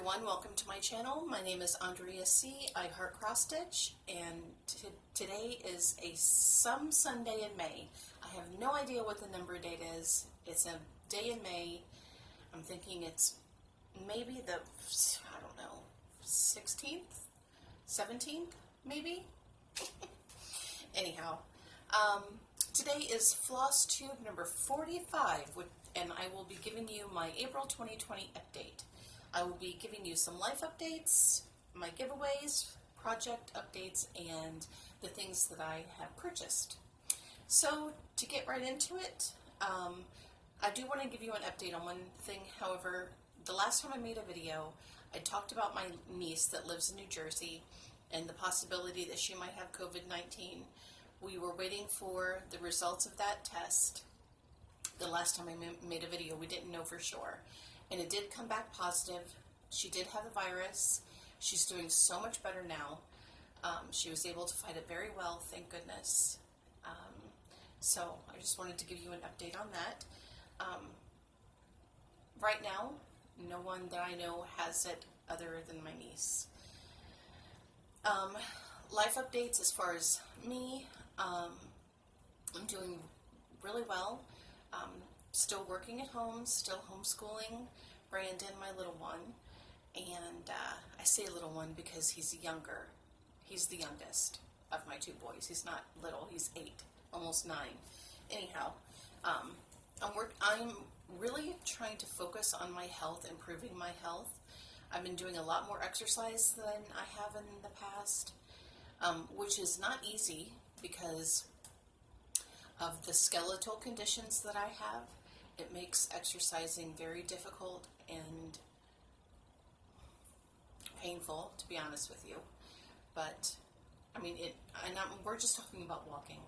everyone, welcome to my channel. My name is Andrea C. I heart cross stitch, and today is some Sunday in May. I have no idea what the number date is. It's a day in May. I'm thinking it's maybe the, I don't know, 16th, 17th, maybe? Anyhow, today is FlossTube number 45, and I will be giving you my April 2020 update. I will be giving you some life updates, my giveaways, project updates, and the things that I have purchased. So to get right into it, I do want to give you an update on one thing. However, the last time I made a video, I talked about my niece that lives in New Jersey and the possibility that she might have COVID-19. We were waiting for the results of that test. The last time I made a video, we didn't know for sure. And it did come back positive. She did have the virus. She's doing so much better now. She was able to fight it very well, thank goodness. So I just wanted to give you an update on that. Right now, no one that I know has it other than my niece. Life updates as far as me, I'm doing really well. Still working at home, still homeschooling Brandon, my little one, and I say little one because he's younger. He's the youngest of my two boys. He's not little, he's 8, almost 9. Anyhow, I'm really trying to focus on my health, improving my health. I've been doing a lot more exercise than I have in the past, which is not easy because of the skeletal conditions that I have. It makes exercising very difficult and painful, to be honest with you. But, I mean, we're just talking about walking.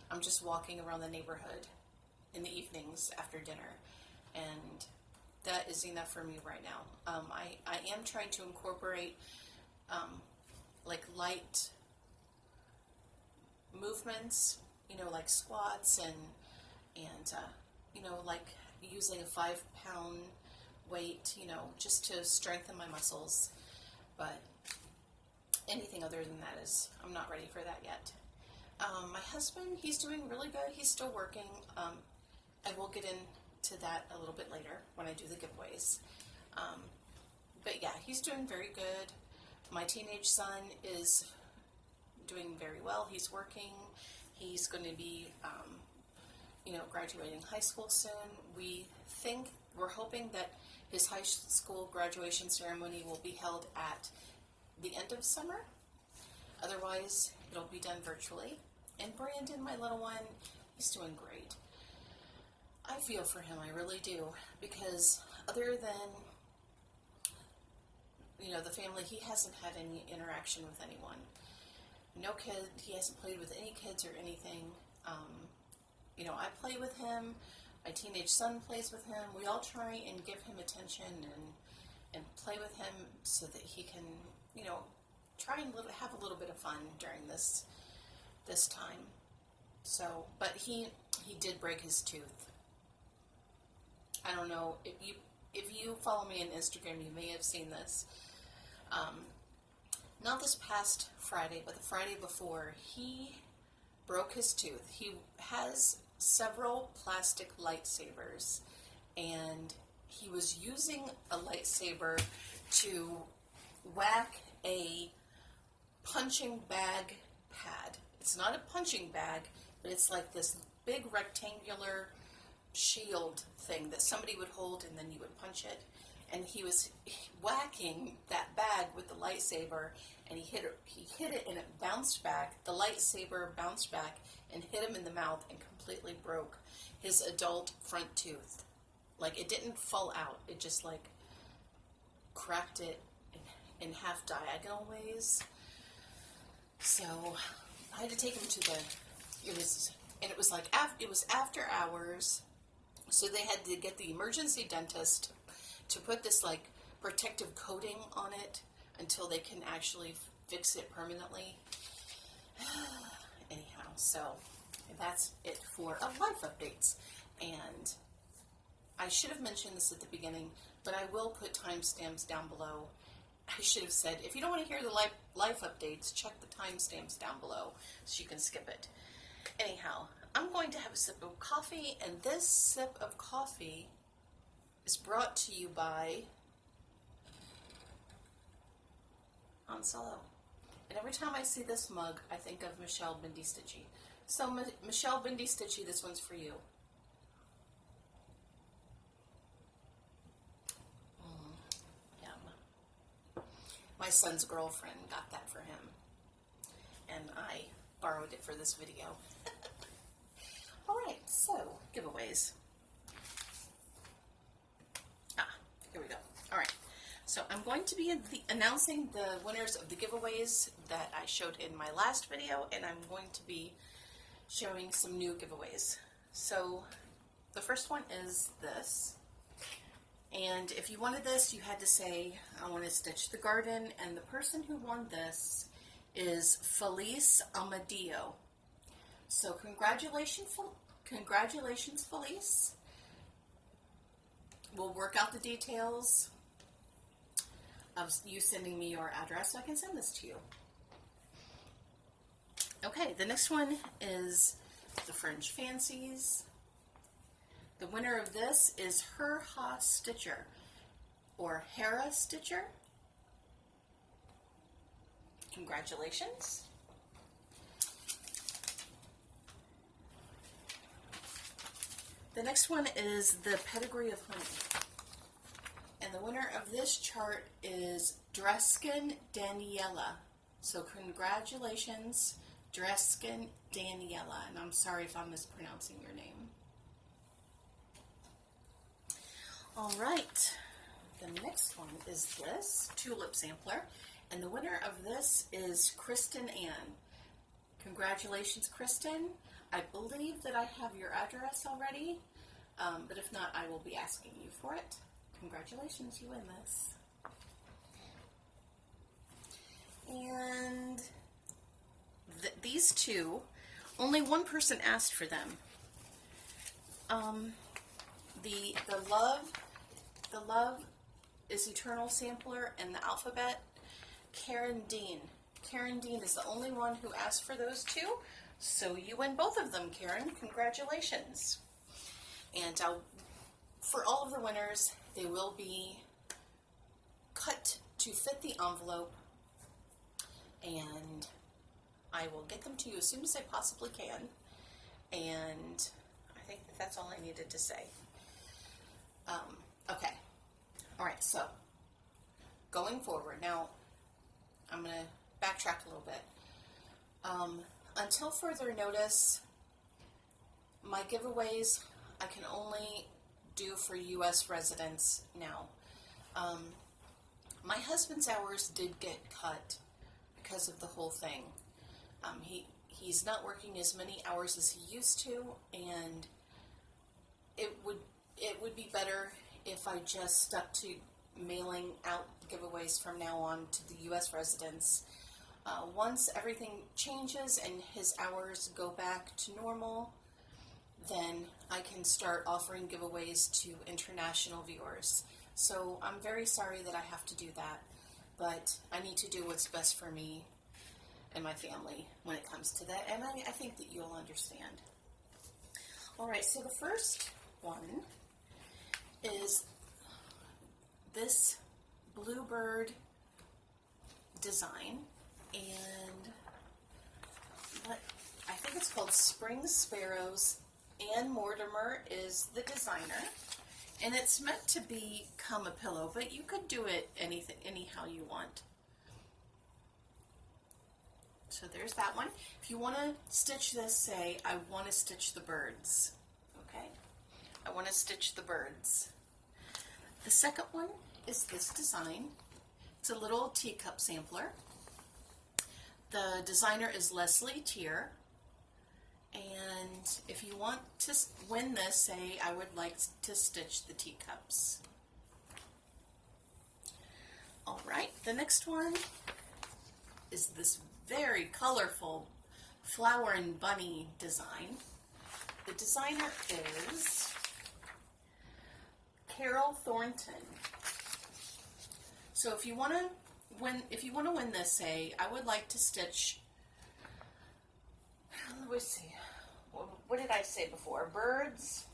I'm just walking around the neighborhood in the evenings after dinner, and that is enough for me right now. I am trying to incorporate, like light movements, you know, like squats and you know, like using a 5-pound weight, you know, just to strengthen my muscles. But anything other than that I'm not ready for that yet. My husband, he's doing really good. He's still working. I will get into that a little bit later when I do the giveaways. But yeah, he's doing very good. My teenage son is doing very well. He's working. He's going to be, you know, graduating high school soon. We're hoping that his high school graduation ceremony will be held at the end of summer. Otherwise, it'll be done virtually. And Brandon, my little one, he's doing great. I feel for him, I really do, because other than, you know, the family, he hasn't had any interaction with anyone. No kid, he hasn't played with any kids or anything. You know, I play with him, my teenage son plays with him. We all try and give him attention and play with him so that he can, you know, try and have a little bit of fun during this time. So, but he did break his tooth. I don't know, if you follow me on Instagram, you may have seen this. Not this past Friday, but the Friday before, he broke his tooth. He has several plastic lightsabers, and he was using a lightsaber to whack a punching bag pad. It's not a punching bag, but it's like this big rectangular shield thing that somebody would hold and then you would punch it. And he was whacking that bag with the lightsaber, and he hit it and it bounced back. The lightsaber bounced back and hit him in the mouth and completely broke his adult front tooth. Like, it didn't fall out. It just like cracked it in half diagonal ways. So I had to take him to it was after hours. So they had to get the emergency dentist to put this like protective coating on it until they can actually fix it permanently. Anyhow, so that's it for life updates. And I should have mentioned this at the beginning. but I will put timestamps down below. I should have said, if you don't want to hear the life updates, check the timestamps down below so you can skip it. Anyhow, I'm going to have a sip of coffee, and this sip of coffee is brought to you by Solo. And every time I see this mug, I think of Michelle Bindi Stitchy. So Michelle Bindi Stitchy, this one's for you. Yum. My son's girlfriend got that for him, and I borrowed it for this video. Alright, so giveaways. Here we go. Alright. So I'm going to be announcing the winners of the giveaways that I showed in my last video, and I'm going to be showing some new giveaways. So the first one is this, and if you wanted this, you had to say, I want to stitch the garden, and the person who won this is Felice Amadeo. So congratulations, Felice. We'll work out the details of you sending me your address so I can send this to you. Okay, the next one is the Fringe Fancies. The winner of this is Her-Ha Stitcher, or Hera Stitcher. Congratulations. The next one is the Pedigree of Honey. And the winner of this chart is Dreskin Daniela. So congratulations, Dreskin Daniela. And I'm sorry if I'm mispronouncing your name. All right. The next one is this Tulip Sampler. And the winner of this is Kristen Ann. Congratulations, Kristen. I believe that I have your address already, but if not, I will be asking you for it. Congratulations, you win this. And these two, only one person asked for them. The Love is Eternal Sampler and the Alphabet, Karen Dean. Karen Dean is the only one who asked for those two, so you win both of them, Karen. Congratulations. And for all of the winners, they will be cut to fit the envelope, and I will get them to you as soon as I possibly can. And I think that's all I needed to say. Okay. All right, so going forward, now I'm going to backtrack a little bit. Until further notice, my giveaways I can only do for U.S. residents now. My husband's hours did get cut because of the whole thing. He's not working as many hours as he used to, and it would be better if I just stuck to mailing out giveaways from now on to the U.S. residents. Once everything changes and his hours go back to normal, then I can start offering giveaways to international viewers. So I'm very sorry that I have to do that, but I need to do what's best for me and my family when it comes to that, and I think that you'll understand. Alright, so the first one is this bluebird design, and I think it's called Spring Sparrows. Ann Mortimer is the designer, and it's meant to become a pillow, but you could do it anyhow you want. So there's that one. If you want to stitch this, say, I want to stitch the birds. Okay? I want to stitch the birds. The second one is this design. It's a little teacup sampler. The designer is Leslie Tier. And if you want to win this, say, I would like to stitch the teacups. Alright, the next one is this very colorful flower and bunny design. The designer is Carol Thornton. So if you want to win this, say, I would like to stitch, let's see, what did I say before? Birds,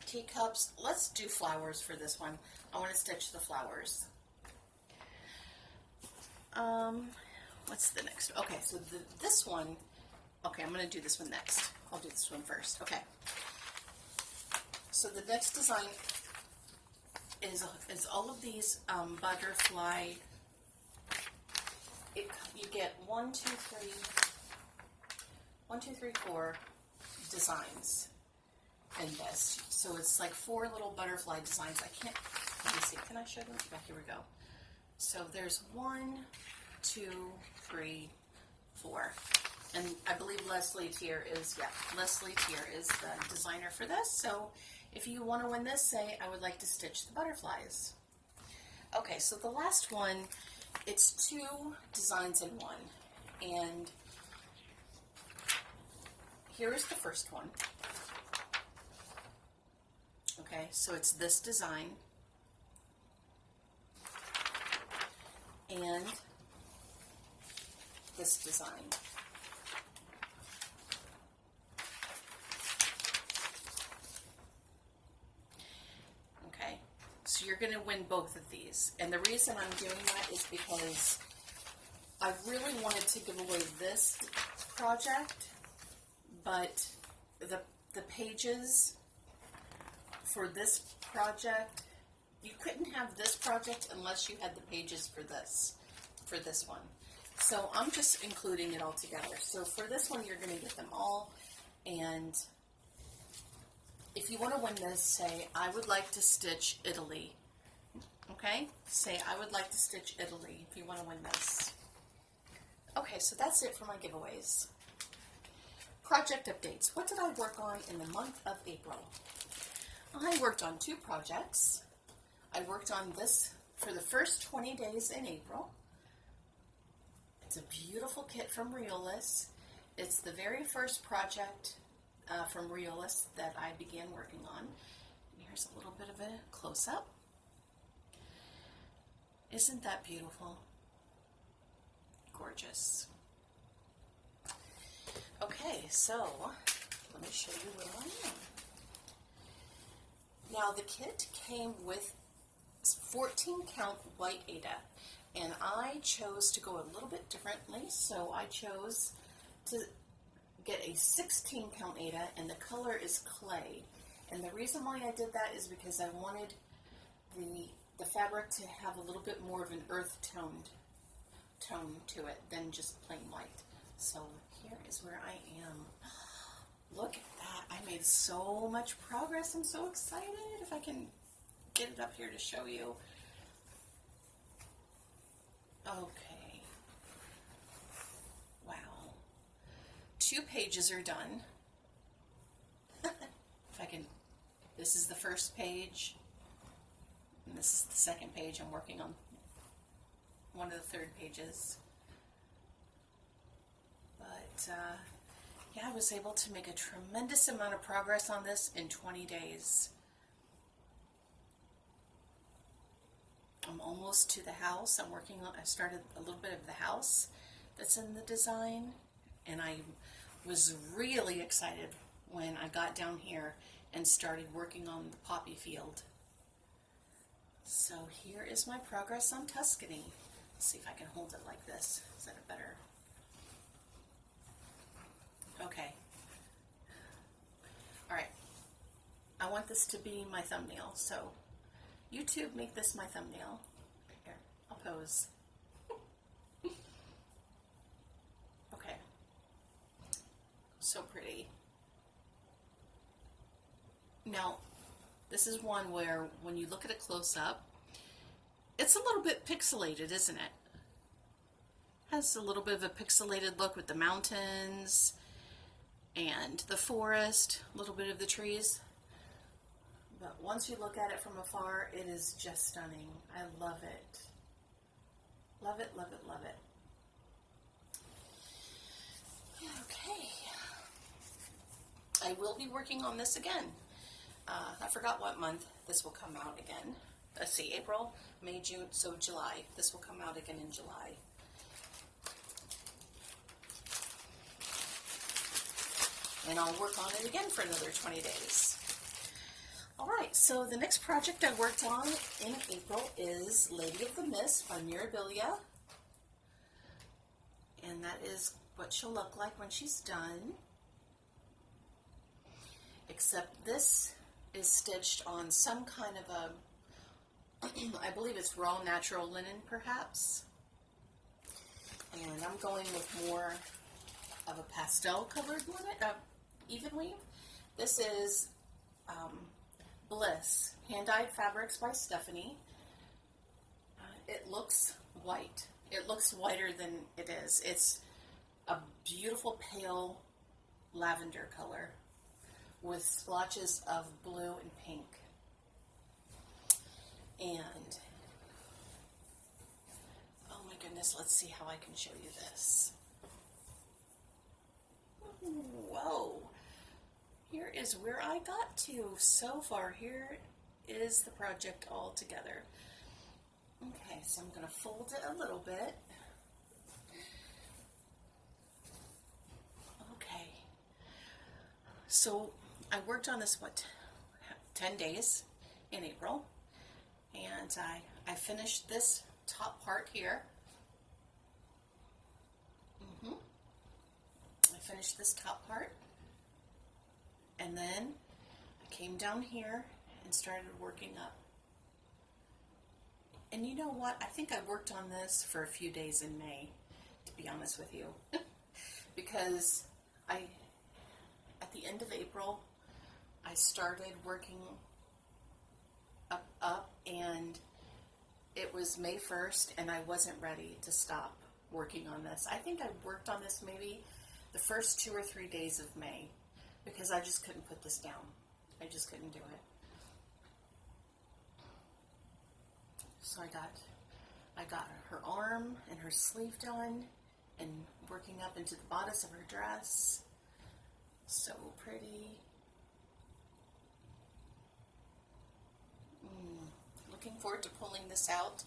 teacups. Let's do flowers for this one. I want to stitch the flowers. What's the next? Okay, so this one, okay, I'm going to do this one next. I'll do this one first. Okay. So the next design is all of these butterfly. You get 1, 2, 3, 4 designs in this. So it's like 4 little butterfly designs. I can't, let me see, can I show them? Yeah, here we go. So there's 1, 2, 3, 4. And I believe Leslie Tier is the designer for this. So if you want to win this, say, I would like to stitch the butterflies. Okay, so the last one, it's 2 designs in one. And here is the first one. Okay, so it's this design. And this design. Okay, so you're going to win both of these. And the reason I'm doing that is because I really wanted to give away this project, but the pages for this project, you couldn't have this project unless you had the pages for this one. So I'm just including it all together. So for this one, you're going to get them all. And if you want to win this, say, I would like to stitch Italy. Okay? Say, I would like to stitch Italy if you want to win this. Okay, so that's it for my giveaways. Project updates. What did I work on in the month of April? I worked on 2 projects. I worked on this for the first 20 days in April. It's a beautiful kit from Reolist. It's the very first project from Reolist that I began working on. And here's a little bit of a close-up. Isn't that beautiful? Gorgeous. Okay, so let me show you where I am. Now the kit came with 14 count white Aida, and I chose to go a little bit differently, so I chose to get a 16 count Aida, and the color is clay. And the reason why I did that is because I wanted the fabric to have a little bit more of an earth tone to it than just plain white. So here is where I am. Look at that. I made so much progress. I'm so excited. If I can get it up here to show you. Okay. Wow. 2 pages are done. If I can, this is the first page, and this is the second page. I'm working on one of the third pages. But, yeah, I was able to make a tremendous amount of progress on this in 20 days. I'm almost to the house. I started a little bit of the house that's in the design, and I was really excited when I got down here and started working on the poppy field. So here is my progress on Tuscany. Let's see if I can hold it like this. Is that a better? Okay. All right. I want this to be my thumbnail, so YouTube, make this my thumbnail. Here, I'll pose. Okay. So pretty. Now, this is one where when you look at it close up, it's a little bit pixelated, isn't it? Has a little bit of a pixelated look with the mountains and the forest, a little bit of the trees. But once you look at it from afar, it is just stunning. I love it. Love it, love it, love it. Okay. I will be working on this again. I forgot what month this will come out again. let's see, April, May, June, so July. This will come out again in July. And I'll work on it again for another 20 days. All right, so the next project I worked on in April is Lady of the Mist by Mirabilia. And that is what she'll look like when she's done. Except this is stitched on some kind of a, I believe it's raw natural linen perhaps. And I'm going with more of a pastel colored linen, even weave. This is Bliss, hand-dyed fabrics by Stephanie. It looks white. It looks whiter than it is. It's a beautiful pale lavender color with splotches of blue and pink. And, oh my goodness, let's see how I can show you this. Whoa. Here is where I got to so far. Here is the project all together. Okay, so I'm going to fold it a little bit. Okay. So I worked on this, 10 days in April. And I finished this top part here. I finished this top part. And then I came down here and started working up. And you know what? I think I worked on this for a few days in May, to be honest with you. Because at the end of April, I started working up, and it was May 1st, and I wasn't ready to stop working on this. I think I worked on this maybe the first 2 or 3 days of May, because I just couldn't put this down. I just couldn't do it. So I got her arm and her sleeve done, and working up into the bodice of her dress. So pretty. Looking forward to pulling this out.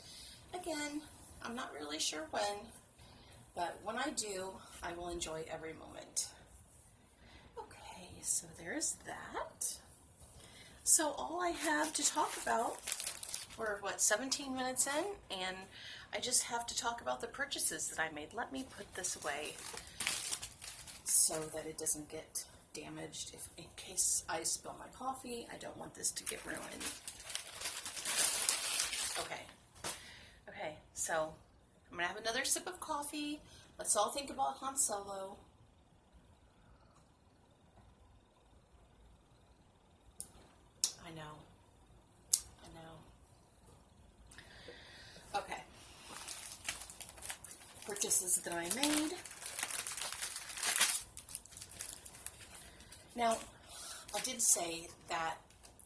Again, I'm not really sure when, but when I do, I will enjoy every moment. Okay, so there's that. So all I have to talk about, we're 17 minutes in, and I just have to talk about the purchases that I made. Let me put this away so that it doesn't get damaged. In case I spill my coffee, I don't want this to get ruined. Okay, so I'm gonna have another sip of coffee. Let's all think about Han Solo. I know. Okay. Purchases that I made. Now, I did say that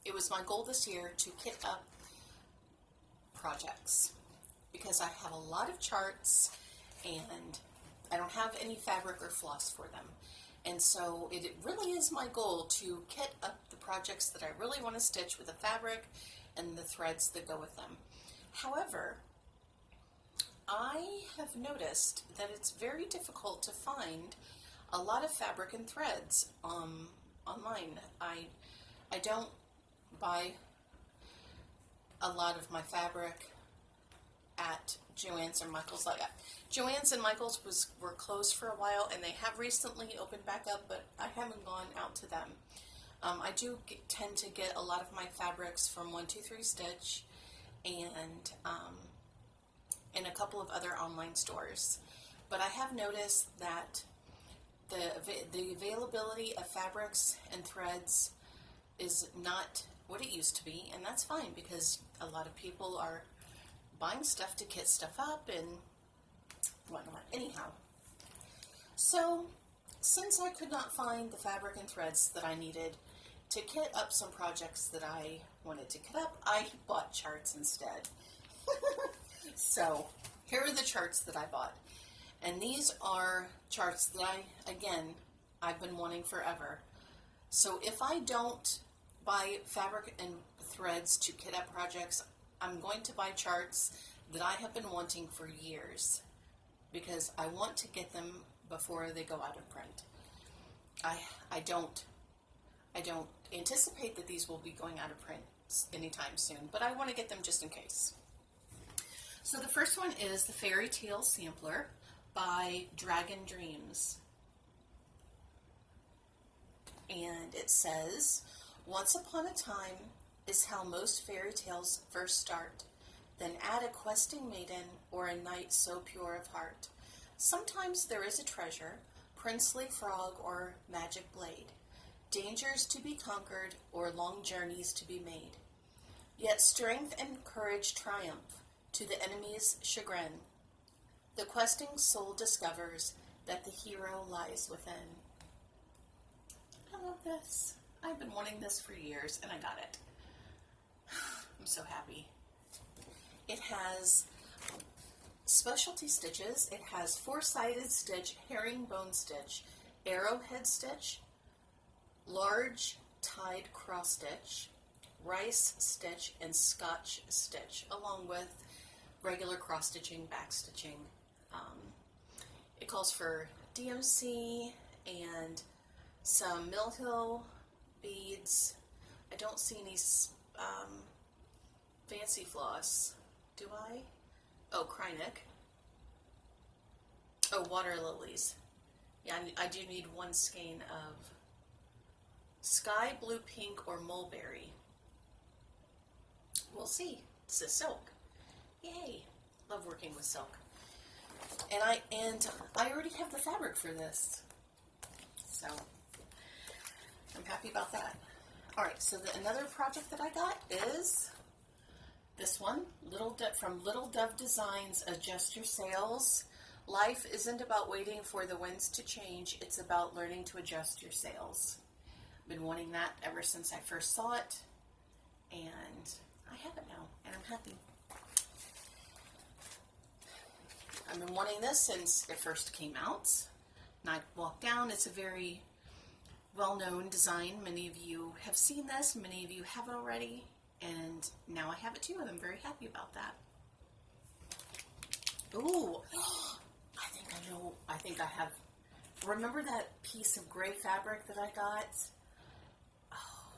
it was my goal this year to kit up projects, because I have a lot of charts and I don't have any fabric or floss for them. And so it really is my goal to kit up the projects that I really want to stitch with the fabric and the threads that go with them. However, I have noticed that it's very difficult to find a lot of fabric and threads online. I don't buy a lot of my fabric at Joann's or Michael's. Joann's and Michael's were closed for a while, and they have recently opened back up, but I haven't gone out to them. I do tend to get a lot of my fabrics from 123 Stitch and a couple of other online stores. But I have noticed that the availability of fabrics and threads is not what it used to be, and that's fine, because a lot of people are buying stuff to kit stuff up and whatnot. Anyhow, so since I could not find the fabric and threads that I needed to kit up some projects that I wanted to kit up, I bought charts instead. So here are the charts that I bought, and these are charts that I've been wanting forever. So if I don't buy fabric and threads to kit up projects, I'm going to buy charts that I have been wanting for years because I want to get them before they go out of print. I don't anticipate that these will be going out of print anytime soon, but I want to get them just in case. So the first one is the Fairy Tale Sampler by Dragon Dreams. And it says, once upon a time is how most fairy tales first start. Then add a questing maiden or a knight so pure of heart. Sometimes there is a treasure, princely frog or magic blade, dangers to be conquered or long journeys to be made. Yet strength and courage triumph to the enemy's chagrin. The questing soul discovers that the hero lies within. I love this. I've been wanting this for years, and I got it. I'm so happy. It has specialty stitches. It has four-sided stitch, herringbone stitch, arrowhead stitch, large tied cross stitch, rice stitch, and Scotch stitch, along with regular cross stitching, back stitching. It calls for DMC and some Mill Hill beads. I don't see any fancy floss. Do I? Oh, Krynic. Oh, water lilies. Yeah, I do need one skein of sky blue, pink, or mulberry. We'll see. This is silk. Yay! Love working with silk. And I already have the fabric for this, so I'm happy about that. All right, so another project that I got is this one, from Little Dove Designs. Adjust your sails. Life isn't about waiting for the winds to change. It's about learning to adjust your sails. I've been wanting that ever since I first saw it, and I have it now, and I'm happy. I've been wanting this since it first came out. And I walked down. It's a very well-known design. Many of you have seen this. Many of you have it already. And now I have it too, and I'm very happy about that. Ooh, I think I know. I think I have. Remember that piece of gray fabric that I got? Oh,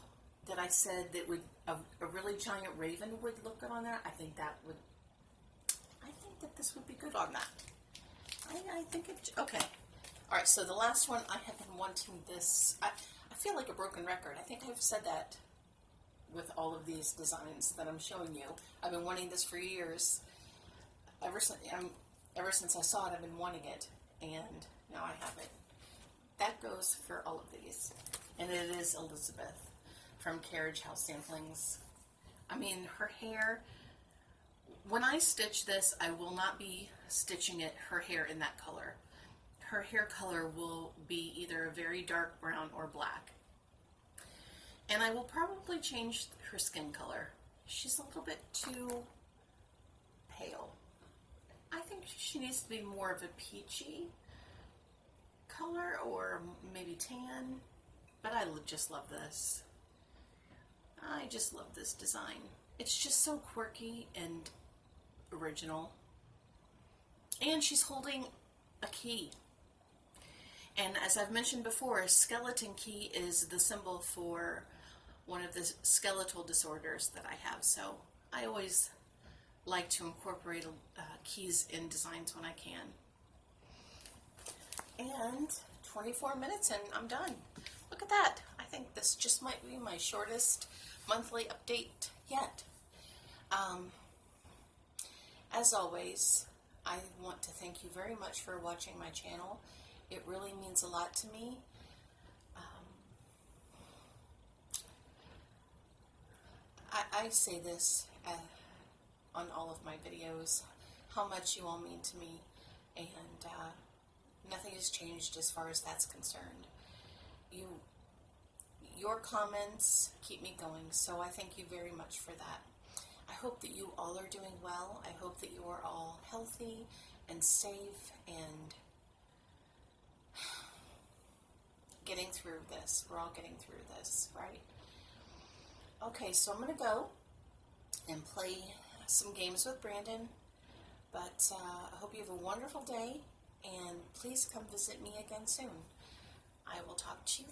that I said that would a really giant raven would look good on that? I think that this would be good on that. I think it, okay. All right, so the last one, I have been wanting this. I feel like a broken record. I think I've said that with all of these designs that I'm showing you. I've been wanting this for years. Ever since I saw it, I've been wanting it, and now I have it. That goes for all of these. And it is Elizabeth from Carriage House Samplings. I mean, her hair, when I stitch this, I will not be stitching her hair in that color. Her hair color will be either a very dark brown or black. And I will probably change her skin color. She's a little bit too pale. I think she needs to be more of a peachy color or maybe tan. But I just love this. I just love this design. It's just so quirky and original. And she's holding a key. And as I've mentioned before, a skeleton key is the symbol for one of the skeletal disorders that I have. So I always like to incorporate keys in designs when I can. And 24 minutes and I'm done. Look at that. I think this just might be my shortest monthly update yet. As always, I want to thank you very much for watching my channel. It really means a lot to me. I say this on all of my videos, how much you all mean to me, and nothing has changed as far as that's concerned. Your comments keep me going, so I thank you very much for that. I hope that you all are doing well. I hope that you are all healthy and safe and getting through this. We're all getting through this, right? Okay, so I'm going to go and play some games with Brandon. But I hope you have a wonderful day, and please come visit me again soon. I will talk to you